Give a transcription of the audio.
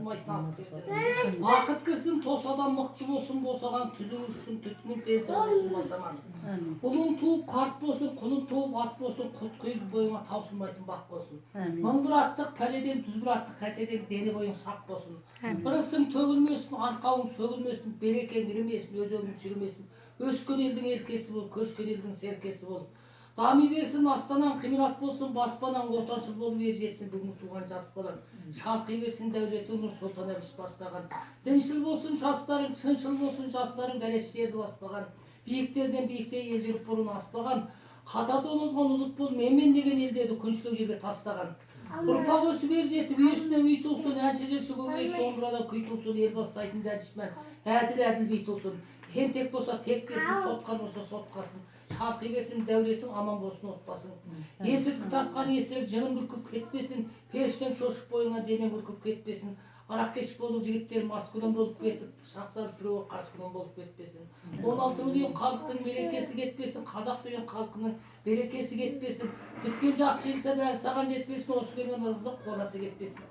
таусылмайтын ас берсін. Бақыт кірсін, тосадан мықты болсын, босаған түзу үшін түтінін денсаулық болсын басаман. Ұлың туып қарт болсын, құлын туып ат болсын, құт құйып бойыңа таусылмайтын бақ болсын. Мың бір аттық пәледен, жүз бір аттық қатеден дені бойың сақ болсын. Ырысың төгілмесін, арқауың сөгілмесін, берекең ірімесін, өзегің шірімесін. Өскен елдің еркесі бол, көшкен елдің серкесі бол. Дами берсін, астанан қимират болсын, баспанан отаншыл болып ер жетсін бүгін туған жас балан. Шалқи берсін дәулеті Нұр Сұлтан Әбіш бастаған. Діншіл болсын жастарың, шыншыл болсын жастарың, дәрештерді баспаған. Биіктерден биікте ел жүріп бұрын аспаған. Қатардан озған ұлық бол, менмен деген елдерді күншілік жерге тастаған. Ұрпақ өсіп ер жетіп, үйесіне үй туылсын, әнші жыршы көбейіп, домбырада күй туылсын, ел бастайтын дәнішмән, әділ би туылсын. Тентек болса тектесін, сотқан болса сотқасын. Шалқи берсін, дәулетің аман болсын, отбасың. Есірткі тартқан есір, жынын бүркіп кетпесін, періштен шошып бойыңа денең бүркіп кетпесін. Арақкеш болып жігіттер маскүнем болып кетіп, шақсарып біреуі қаскүнем болып кетпесін. 16 миллион халықтың берекесі кетпесін, қазақ деген халқының берекесі кетпесін. Біткен жақсы желсе бәрі саған жетпесін, осы келген азды қонасы кетпесін.